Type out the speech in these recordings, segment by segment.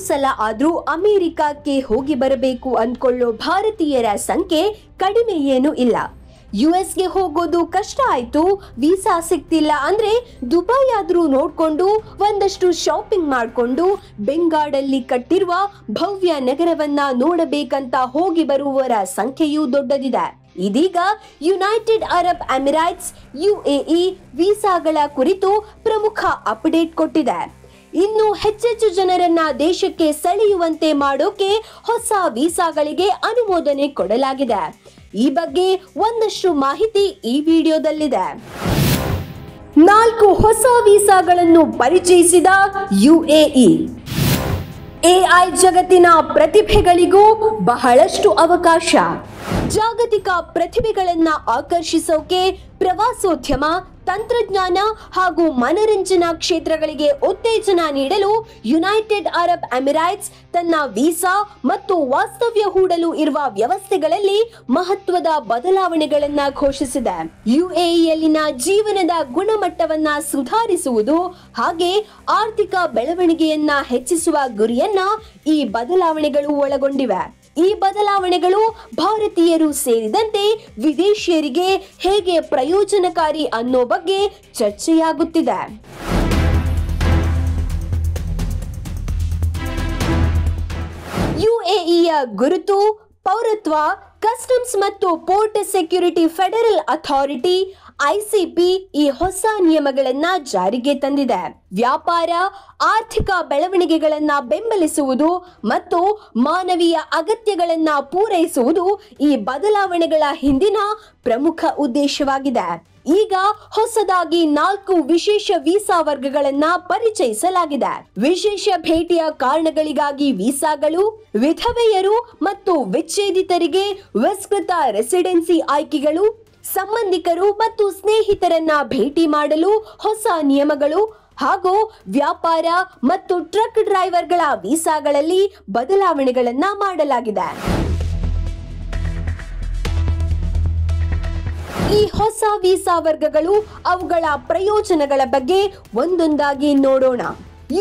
ಸಲ ಆದ್ರೂ ಅಮೆರಿಕಕ್ಕೆ ಹೋಗಿ ಬರಬೇಕು ಅಂದ್ಕೊಳ್ಳೋ ಭಾರತೀಯರ ಸಂಖ್ಯೆ ಕಡಿಮೆ ಏನೂ ಇಲ್ಲ. ಯುಎಸ್ಗೆ ಹೋಗೋದು ಕಷ್ಟ ಆಯ್ತು, ವೀಸಾ ಸಿಗ್ತಿಲ್ಲ ಅಂದ್ರೆ ದುಬೈ ಆದ್ರೂ ನೋಡ್ಕೊಂಡು ಒಂದಷ್ಟು ಶಾಪಿಂಗ್ ಮಾಡ್ಕೊಂಡು ಬೆಂಗಾಡಲ್ಲಿ ಕಟ್ಟಿರುವ ಭವ್ಯ ನಗರವನ್ನ ನೋಡಬೇಕಂತ ಹೋಗಿ ಬರುವವರ ಸಂಖ್ಯೆಯೂ ದೊಡ್ಡದಿದೆ. ಇದೀಗ ಯುನೈಟೆಡ್ ಅರಬ್ ಎಮಿರೇಟ್ಸ್ UAE ವೀಸಾಗಳ ಕುರಿತು ಪ್ರಮುಖ ಅಪ್ಡೇಟ್ ಕೊಟ್ಟಿದೆ. ಇನ್ನು ಹೆಚ್ಚೆಚ್ಚು ಜನರನ್ನ ದೇಶಕ್ಕೆ ಸೆಳೆಯುವಂತೆ ಮಾಡೋಕೆ ಹೊಸ ವೀಸಾಗಳಿಗೆ ಅನುಮೋದನೆ ಕೊಡಲಾಗಿದೆ. ಈ ಬಗ್ಗೆ ಒಂದಷ್ಟು ಮಾಹಿತಿ ಈ ವಿಡಿಯೋದಲ್ಲಿದೆ. 4 ಹೊಸ ವೀಸಾಗಳನ್ನು ಪರಿಚಯಿಸಿದ UAE. AI ಜಗತ್ತಿನ ಪ್ರತಿಭೆಗಳಿಗೂ ಬಹಳಷ್ಟು ಅವಕಾಶ. ಜಾಗತಿಕ ಪ್ರತಿಭೆಗಳನ್ನ ಆಕರ್ಷಿಸೋಕೆ ಪ್ರವಾಸೋದ್ಯಮ, ತಂತ್ರಜ್ಞಾನ ಹಾಗೂ ಮನರಂಜನಾ ಕ್ಷೇತ್ರಗಳಿಗೆ ಉತ್ತೇಜನ ನೀಡಲು ಯುನೈಟೆಡ್ ಅರಬ್ ಎಮಿರೇಟ್ಸ್ ತನ್ನ ವೀಸಾ ಮತ್ತು ವಾಸ್ತವ್ಯ ಹೂಡಲು ಇರುವ ವ್ಯವಸ್ಥೆಗಳಲ್ಲಿ ಮಹತ್ವದ ಬದಲಾವಣೆಗಳನ್ನ ಘೋಷಿಸಿದೆ. UAEಯಲ್ಲಿನ ಜೀವನದ ಗುಣಮಟ್ಟವನ್ನ ಸುಧಾರಿಸುವುದು ಹಾಗೆ ಆರ್ಥಿಕ ಬೆಳವಣಿಗೆಯನ್ನ ಹೆಚ್ಚಿಸುವ ಗುರಿಯನ್ನ ಈ ಬದಲಾವಣೆಗಳು ಒಳಗೊಂಡಿವೆ. ಈ ಬದಲಾವಣೆಗಳು ಭಾರತೀಯರು ಸೇರಿದಂತೆ ವಿದೇಶಿಯರಿಗೆ ಹೇಗೆ ಪ್ರಯೋಜನಕಾರಿ ಅನ್ನೋ ಬಗ್ಗೆ ಚರ್ಚೆಯಾಗುತ್ತಿದೆ. UAEಯ ಗುರುತು, ಪೌರತ್ವ, ಕಸ್ಟಮ್ಸ್ ಮತ್ತು port security federal authority ICP ಈ ಹೊಸ ನಿಯಮಗಳನ್ನ ಜಾರಿಗೆ ತಂದಿದೆ. ವ್ಯಾಪಾರ, ಆರ್ಥಿಕ ಬೆಳವಣಿಗೆಗಳನ್ನ ಬೆಂಬಲಿಸುವುದು ಮತ್ತು ಮಾನವೀಯ ಅಗತ್ಯಗಳನ್ನ ಪೂರೈಸುವುದು ಈ ಬದಲಾವಣೆಗಳ ಹಿಂದಿನ ಪ್ರಮುಖ ಉದ್ದೇಶವಾಗಿದೆ. ಈಗ ಹೊಸದಾಗಿ 4 ವಿಶೇಷ ವೀಸಾ ವರ್ಗಗಳನ್ನ ಪರಿಚಯಿಸಲಾಗಿದೆ. ವಿಶೇಷ ಭೇಟಿಯ ಕಾರಣಗಳಿಗಾಗಿ ವೀಸಾಗಳು, ವಿಧವೆಯರು ಮತ್ತು ವಿಚ್ಛೇದಿತರಿಗೆ ವಿಸ್ತೃತ ರೆಸಿಡೆನ್ಸಿ ಆಯ್ಕೆಗಳು, ಸಂಬಂಧಿಕರು ಮತ್ತು ಸ್ನೇಹಿತರನ್ನ ಭೇಟಿ ಮಾಡಲು ಹೊಸ ನಿಯಮಗಳು ಹಾಗೂ ವ್ಯಾಪಾರ ಮತ್ತು ಟ್ರಕ್ ಡ್ರೈವರ್ಗಳ ವೀಸಾಗಳಲ್ಲಿ ಬದಲಾವಣೆಗಳನ್ನ ಮಾಡಲಾಗಿದೆ. ಈ ಹೊಸ ವೀಸಾ ವರ್ಗಗಳು, ಅವುಗಳ ಪ್ರಯೋಜನಗಳ ಬಗ್ಗೆ ಒಂದೊಂದಾಗಿ ನೋಡೋಣ.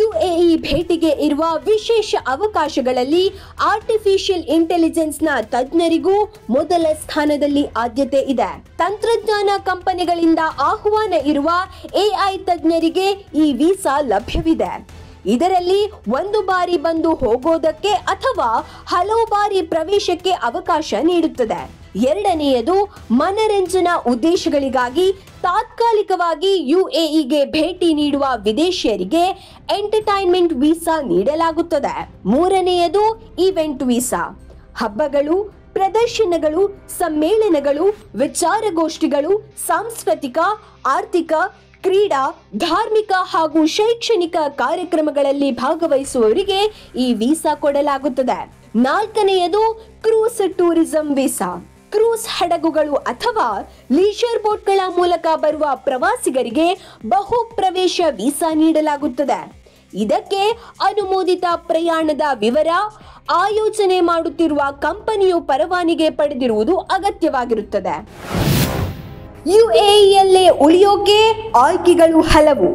UAE ಭೇಟಿಗೆ ಇರುವ ವಿಶೇಷ ಅವಕಾಶಗಳಲ್ಲಿ ಆರ್ಟಿಫಿಷಿಯಲ್ ಇಂಟೆಲಿಜೆನ್ಸ್ನ ತಜ್ಞರಿಗೂ ಮೊದಲ ಸ್ಥಾನದಲ್ಲಿ ಆದ್ಯತೆ ಇದೆ. ತಂತ್ರಜ್ಞಾನ ಕಂಪನಿಗಳಿಂದ ಆಹ್ವಾನ ಇರುವ AI ತಜ್ಞರಿಗೆ ಈ ವೀಸಾ ಲಭ್ಯವಿದೆ. ಇದರಲ್ಲಿ ಒಂದು ಬಾರಿ ಬಂದು ಹೋಗೋದಕ್ಕೆ ಅಥವಾ ಹಲವು ಬಾರಿ ಪ್ರವೇಶಕ್ಕೆ ಅವಕಾಶ ನೀಡುತ್ತದೆ. ಎರಡನೆಯದು, ಮನರಂಜನಾ ಉದ್ದೇಶಗಳಿಗಾಗಿ ತಾತ್ಕಾಲಿಕವಾಗಿ UAEಗೆ ಭೇಟಿ ನೀಡುವ ವಿದೇಶಿಯರಿಗೆ ಎಂಟರ್ಟೈನ್ಮೆಂಟ್ ವೀಸಾ ನೀಡಲಾಗುತ್ತದೆ. ಮೂರನೆಯದು, ಈವೆಂಟ್ ವೀಸಾ. ಹಬ್ಬಗಳು, ಪ್ರದರ್ಶನಗಳು, ಸಮ್ಮೇಳನಗಳು, ವಿಚಾರಗೋಷ್ಠಿಗಳು, ಸಾಂಸ್ಕೃತಿಕ, ಆರ್ಥಿಕ, ಕ್ರೀಡಾ, ಧಾರ್ಮಿಕ ಹಾಗೂ ಶೈಕ್ಷಣಿಕ ಕಾರ್ಯಕ್ರಮಗಳಲ್ಲಿ ಭಾಗವಹಿಸುವವರಿಗೆ ಈ ವೀಸಾ ಕೊಡಲಾಗುತ್ತದೆ. ನಾಲ್ಕನೆಯದು, ಕ್ರೂಸ್ ಟೂರಿಸಂ ವೀಸಾ. ಕ್ರೂಸ್ ಹಡಗುಗಳು ಅಥವಾ ಲೀಜರ್ ಬೋಟ್ಗಳ ಮೂಲಕ ಬರುವ ಪ್ರವಾಸಿಗರಿಗೆ ಬಹು ಪ್ರವೇಶ ವೀಸಾ ನೀಡಲಾಗುತ್ತದೆ. ಇದಕ್ಕೆ ಅನುಮೋದಿತ ಪ್ರಯಾಣದ ವಿವರ, ಆಯೋಜನೆ ಮಾಡುತ್ತಿರುವ ಕಂಪನಿಯು ಪರವಾನಗಿ ಪಡೆದಿರುವುದು ಅಗತ್ಯವಾಗಿರುತ್ತದೆ. UAEಯಲ್ಲೇ ಉಳಿಯೋಕೆ ಆಯ್ಕೆಗಳು ಹಲವು.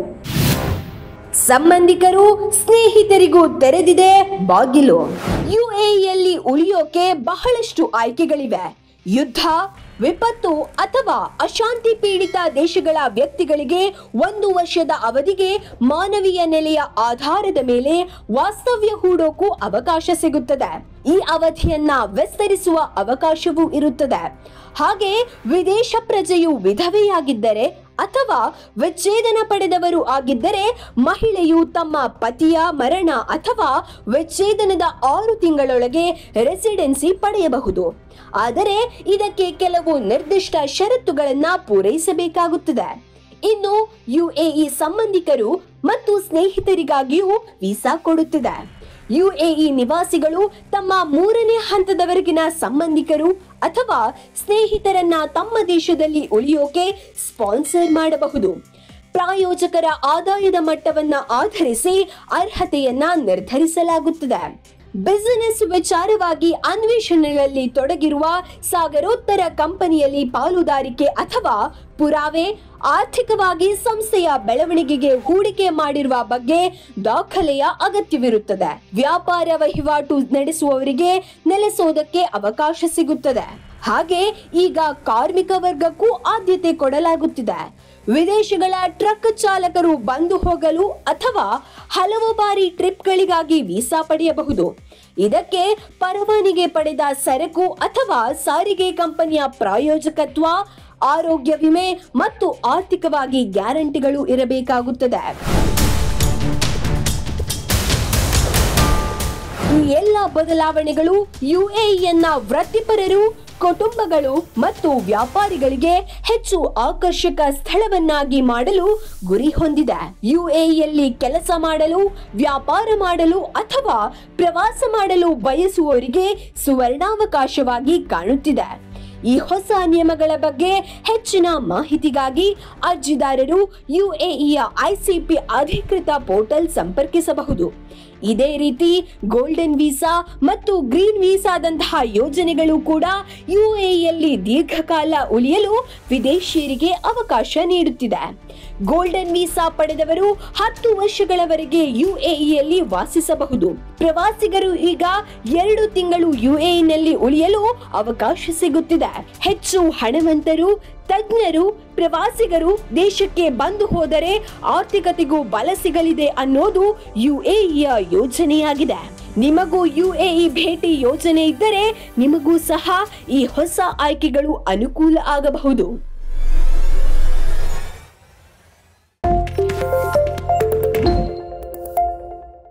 ಸಂಬಂಧಿಕರು, ಸ್ನೇಹಿತರಿಗೂ ತೆರೆದಿದೆ ಬಾಗಿಲು. UAEಯಲ್ಲಿ ಉಳಿಯೋಕೆ ಬಹಳಷ್ಟು ಆಯ್ಕೆಗಳಿವೆ. ಯುದ್ಧ, ವಿಪತ್ತು ಅಥವಾ ಅಶಾಂತಿ ಪೀಡಿತ ದೇಶಗಳ ವ್ಯಕ್ತಿಗಳಿಗೆ 1 ವರ್ಷದ ಅವಧಿಗೆ ಮಾನವೀಯ ನೆಲೆಯ ಆಧಾರದ ಮೇಲೆ ವಾಸ್ತವ್ಯ ಹೂಡೋಕು ಅವಕಾಶ ಸಿಗುತ್ತದೆ. ಈ ಅವಧಿಯನ್ನ ವಿಸ್ತರಿಸುವ ಅವಕಾಶವೂ ಇರುತ್ತದೆ. ಹಾಗೆ ವಿದೇಶ ಪ್ರಜೆಯು ವಿಧವೆಯಾಗಿದ್ದರೆ ಅಥವಾ ವಿಚ್ಛೇದನ ಪಡೆದವರು ಆಗಿದ್ದರೆ ಮಹಿಳೆಯು ತಮ್ಮ ಪತಿಯ ಮರಣ ಅಥವಾ ವಿಚ್ಛೇದನದ 6 ತಿಂಗಳೊಳಗೆ ರೆಸಿಡೆನ್ಸಿ ಪಡೆಯಬಹುದು. ಆದರೆ ಇದಕ್ಕೆ ಕೆಲವು ನಿರ್ದಿಷ್ಟ ಷರತ್ತುಗಳನ್ನ ಪೂರೈಸಬೇಕಾಗುತ್ತದೆ. ಇನ್ನು UAE ಸಂಬಂಧಿಕರು ಮತ್ತು ಸ್ನೇಹಿತರಿಗಾಗಿಯೂ ವೀಸಾ ಕೊಡುತ್ತಿದೆ. UAE ನಿವಾಸಿಗಳು ತಮ್ಮ 3ನೇ ಹಂತದವರೆಗಿನ ಸಂಬಂಧಿಕರು ಅಥವಾ ಸ್ನೇಹಿತರನ್ನ ತಮ್ಮ ದೇಶದಲ್ಲಿ ಉಳಿಯೋಕೆ ಸ್ಪಾನ್ಸರ್ ಮಾಡಬಹುದು. ಪ್ರಾಯೋಜಕರ ಆದಾಯದ ಮಟ್ಟವನ್ನ ಆಧರಿಸಿ ಅರ್ಹತೆಯನ್ನ ನಿರ್ಧರಿಸಲಾಗುತ್ತದೆ. ಬಿಸಿನೆಸ್ ವಿಚಾರವಾಗಿ ಅನ್ವೇಷಣೆಗಳಲ್ಲಿ ತೊಡಗಿರುವ ಸಾಗರೋತ್ತರ ಕಂಪನಿಯಲ್ಲಿ ಪಾಲುದಾರಿಕೆ ಅಥವಾ ಪುರಾವೆ, ಆರ್ಥಿಕವಾಗಿ ಸಂಸ್ಥೆಯ ಬೆಳವಣಿಗೆಗೆ ಹೂಡಿಕೆ ಮಾಡಿರುವ ಬಗ್ಗೆ ದಾಖಲೆಯ ಅಗತ್ಯವಿರುತ್ತದೆ. ವ್ಯಾಪಾರ ವಹಿವಾಟು ನಡೆಸುವವರಿಗೆ ನೆಲೆಸೋದಕ್ಕೆ ಅವಕಾಶ ಸಿಗುತ್ತದೆ. ಹಾಗೆ ಈಗ ಕಾರ್ಮಿಕ ವರ್ಗಕ್ಕೂ ಆದ್ಯತೆ ಕೊಡಲಾಗುತ್ತಿದೆ. ವಿದೇಶಗಳ ಟ್ರಕ್ ಚಾಲಕರು ಬಂದು ಹೋಗಲು ಅಥವಾ ಹಲವು ಬಾರಿ ಟ್ರಿಪ್ಗಳಿಗಾಗಿ ವೀಸಾ ಪಡೆಯಬಹುದು. ಇದಕ್ಕೆ ಪರವಾನಗಿ ಪಡೆದ ಸರಕು ಅಥವಾ ಸಾರಿಗೆ ಕಂಪನಿಯ ಪ್ರಾಯೋಜಕತ್ವ, ಆರೋಗ್ಯ ವಿಮೆ ಮತ್ತು ಆರ್ಥಿಕವಾಗಿ ಗ್ಯಾರಂಟಿಗಳು ಇರಬೇಕಾಗುತ್ತದೆ. ಈ ಎಲ್ಲ ಬದಲಾವಣೆಗಳು ಯುಎಇಯನ್ನ ವೃತ್ತಿಪರರು, ಕುಟುಂಬಗಳು ಮತ್ತು ವ್ಯಾಪಾರಿಗಳಿಗೆ ಹೆಚ್ಚು ಆಕರ್ಷಕ ಸ್ಥಳವನ್ನಾಗಿ ಮಾಡಲು ಗುರಿ ಹೊಂದಿದೆ. ಯುಎಇಯಲ್ಲಿ ಕೆಲಸ ಮಾಡಲು, ವ್ಯಾಪಾರ ಮಾಡಲು ಅಥವಾ ಪ್ರವಾಸ ಮಾಡಲು ಬಯಸುವವರಿಗೆ ಸುವರ್ಣಾವಕಾಶವಾಗಿ ಕಾಣುತ್ತಿದೆ. ಈ ಹೊಸ ನಿಯಮಗಳ ಬಗ್ಗೆ ಹೆಚ್ಚಿನ ಮಾಹಿತಿಗಾಗಿ ಅರ್ಜಿದಾರರು ಯುಎಇಯ ಐಸಿಪಿ ಅಧಿಕೃತ ಪೋರ್ಟಲ್ ಸಂಪರ್ಕಿಸಬಹುದು. ಇದೇ ರೀತಿ ಗೋಲ್ಡನ್ ವೀಸಾ ಮತ್ತು ಗ್ರೀನ್ ವೀಸಾದಂತಹ ಯೋಜನೆಗಳು ಕೂಡ ಯುಎಇಯಲ್ಲಿ ದೀರ್ಘಕಾಲ ಉಳಿಯಲು ವಿದೇಶಿಯರಿಗೆ ಅವಕಾಶ ನೀಡುತ್ತಿದೆ. ಗೋಲ್ಡನ್ ವೀಸಾ ಪಡೆದವರು 10 ವರ್ಷಗಳವರೆಗೆ ಯುಎಇಯಲ್ಲಿ ವಾಸಿಸಬಹುದು. ಪ್ರವಾಸಿಗರು ಈಗ 2 ತಿಂಗಳು ಯುಎಇನಲ್ಲಿ ಉಳಿಯಲು ಅವಕಾಶ ಸಿಗುತ್ತಿದೆ. ಹೆಚ್ಚು ಹಣವಂತರು, ತಜ್ಞರು, ಪ್ರವಾಸಿಗರು ದೇಶಕ್ಕೆ ಬಂದು ಹೋದರೆ ಆರ್ಥಿಕತೆಗೂ ಬಲ ಸಿಗಲಿದೆ ಅನ್ನೋದು ಯುಎಇಯ ಯೋಜನೆಯಾಗಿದೆ. ನಿಮಗೂ ಯುಎಇ ಭೇಟಿ ಯೋಜನೆ ಇದ್ದರೆ ನಿಮಗೂ ಸಹ ಈ ಹೊಸ ಆಯ್ಕೆಗಳು ಅನುಕೂಲ ಆಗಬಹುದು.